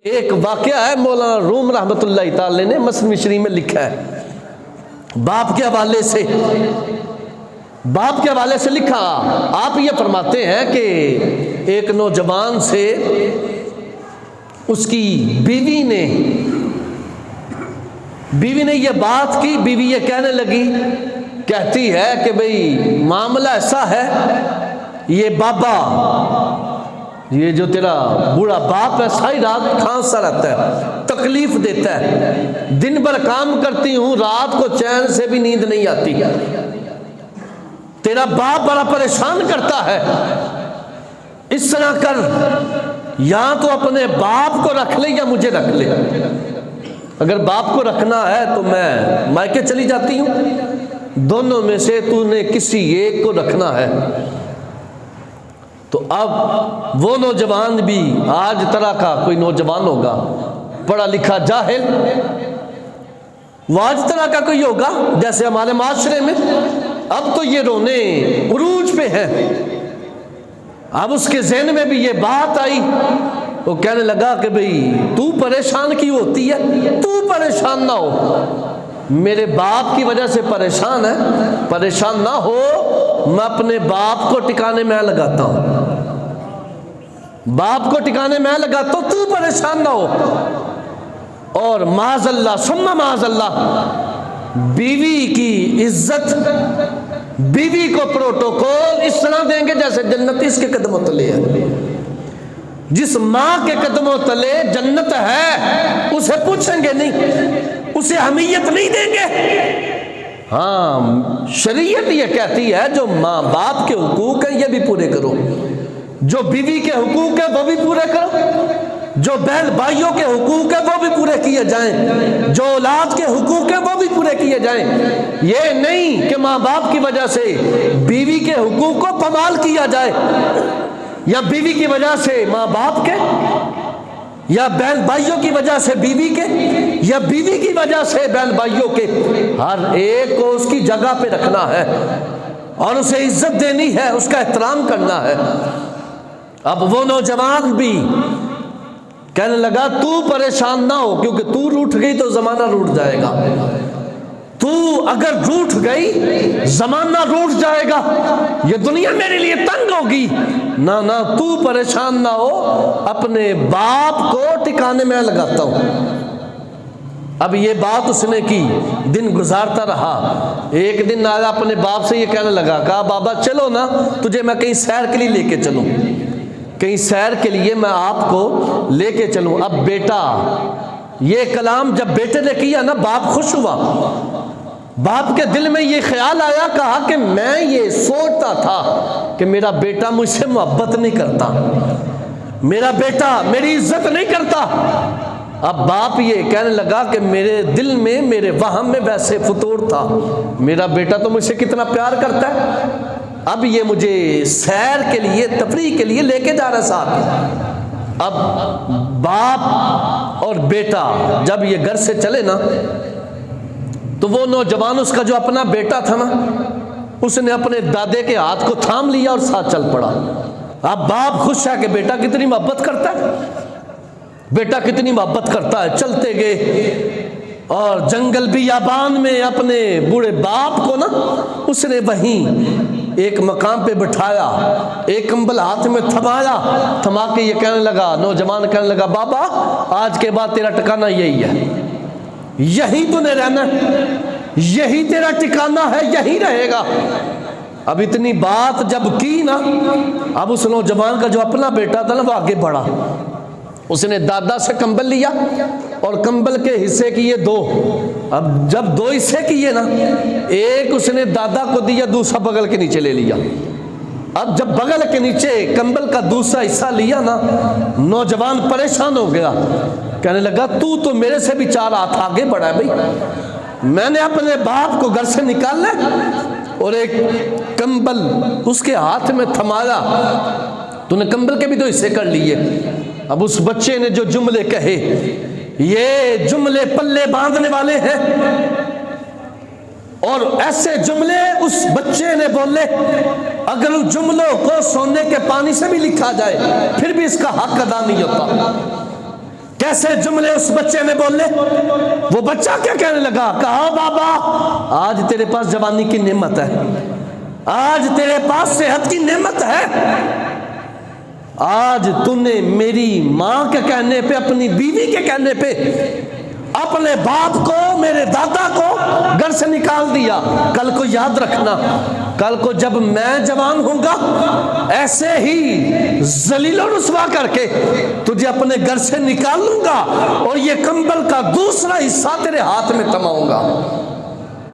एक वाकया है, मौलाना रूम रहमतुल्लाह ताला ने मसनवी शरीफ में लिखा है, बाप के हवाले से लिखा। आप ये फरमाते हैं कि एक नौजवान से उसकी बीवी ने ये बात की। बीवी ये कहने लगी, कहती है कि भाई मामला ऐसा है, ये बाबा, ये जो तेरा बूढ़ा बाप है, सारी रात खांसता रहता है, तकलीफ देता है, दिन भर काम करती हूँ, रात को चैन से भी नींद नहीं आती, तेरा बाप बड़ा परेशान करता है, इस तरह कर, या तो अपने बाप को रख ले या मुझे रख ले। अगर बाप को रखना है तो मैं मायके चली जाती हूँ, दोनों में से तूने किसी एक को रखना है। तो अब वो नौजवान भी, आज तरह का कोई नौजवान होगा, पढ़ा लिखा जाहिल, वो आज तरह का कोई होगा जैसे हमारे माशरे में। अब तो ये रोने उरूज पे है। अब उसके ज़हन में भी ये बात आई, वो कहने लगा कि भाई तू परेशान क्यों होती है, तू परेशान ना हो, मेरे बाप की वजह से परेशान है, परेशान ना हो, मैं अपने बाप को टिकाने में लगाता हूं, बाप को टिकाने में लगाता हूं, तू परेशान ना हो। और माज़अल्लाह सुम्मा माज़अल्लाह, बीवी की इज्जत, बीवी को प्रोटोकॉल इस तरह देंगे जैसे जन्नत इसके कदमों तले है। जिस माँ के कदमों तले जन्नत है उसे पूछेंगे नहीं, उसे अहमियत नहीं देंगे। हाँ, शरीयत ये कहती है जो माँ बाप के हुकूक है ये भी पूरे करो, जो बीवी के हुकूक है वो भी पूरे करो, जो बहन भाइयों के हुकूक है वो भी पूरे किए जाएं, जो औलाद के हुकूक है वो भी पूरे किए जाएं। ये नहीं कि माँ बाप की वजह से बीवी के हुकूक को पमाल किया जाए, या बीवी की वजह से माँ बाप के, या बहन भाइयों की वजह से बीवी के, या बीवी की वजह से बहन भाइयों के। हर एक को उसकी जगह पे रखना है और उसे इज्जत देनी है, उसका एहतराम करना है। अब वो नौजवान भी कहने लगा तू परेशान ना हो, क्योंकि तू रूठ गई तो जमाना रूठ जाएगा, तू अगर रूठ गई जमाना रूठ जाएगा, ये दुनिया मेरे लिए तंग होगी। ना ना, तू परेशान ना हो, अपने बाप को टिकाने में लगाता हूं। अब ये बात उसने की, दिन गुजारता रहा। एक दिन आया अपने बाप से ये कहने लगा, कहा बाबा चलो ना, तुझे मैं कहीं सैर के लिए लेके चलूं, कहीं सैर के लिए मैं आपको लेके चलूं। अब बेटा, ये कलाम जब बेटे ने किया ना, बाप खुश हुआ। बाप के दिल में ये ख्याल आया, कहा कि मैं ये सोचता था कि मेरा बेटा मुझसे मोहब्बत नहीं करता, मेरा बेटा मेरी इज्जत नहीं करता। अब बाप ये कहने लगा कि मेरे दिल में, मेरे वहम में वैसे फतूर था, मेरा बेटा तो मुझसे कितना प्यार करता है। अब ये मुझे सैर के लिए, तफरीह के लिए लेके जा रहा साथ। अब बाप और बेटा जब ये घर से चले ना, तो वो नौजवान, उसका जो अपना बेटा था ना, उसने अपने दादे के हाथ को थाम लिया और साथ चल पड़ा। अब बाप खुश है कि बेटा कितनी मोहब्बत करता है, बेटा कितनी मोहब्बत करता है। चलते गए और जंगल बियाबान में अपने बूढ़े बाप को ना, उसने वहीं एक मकाम पे बिठाया, एक कंबल हाथ में थमाया, थमा के ये कहने लगा, नौजवान कहने लगा, बाबा आज के बाद तेरा ठिकाना यही है, यही तूने रहना, यही तेरा ठिकाना है, यही रहेगा। अब इतनी बात जब की ना, अब उस नौजवान का जो अपना बेटा था ना, वो आगे बढ़ा, उसने दादा से कंबल लिया और कंबल के हिस्से किए दो। अब जब दो हिस्से किए ना, एक उसने दादा को दिया, दूसरा बगल के नीचे ले लिया। अब जब बगल के नीचे कंबल का दूसरा हिस्सा लिया ना, नौजवान परेशान हो गया, कहने लगा तू तो मेरे से भी 4 हाथ आगे बढ़ा है भाई, मैंने अपने बाप को घर से निकालना और एक कंबल उसके हाथ में थमाया, तूने कंबल के भी 2 हिस्से कर लिए। अब उस बच्चे ने जो जुमले कहे, ये जुमले पल्ले बांधने वाले हैं, और ऐसे जुमले उस बच्चे ने बोले, अगर उन जुमलों को सोने के पानी से भी लिखा जाए फिर भी इसका हक अदा नहीं होता। कैसे जुमले उस बच्चे ने बोले। वो बच्चा क्या कहने लगा, कहा बाबा आज तेरे पास जवानी की नेमत है, आज तेरे पास सेहत की नेमत है, आज तूने मेरी मां के कहने पे, अपनी बीवी के कहने पे अपने बाप को, मेरे दादा को घर से निकाल दिया। कल को याद रखना, कल को जब मैं जवान होऊंगा ऐसे ही जलीलो रुसवा करके तुझे अपने घर से निकाल लूंगा और ये कंबल का दूसरा हिस्सा तेरे हाथ में थमाऊंगा।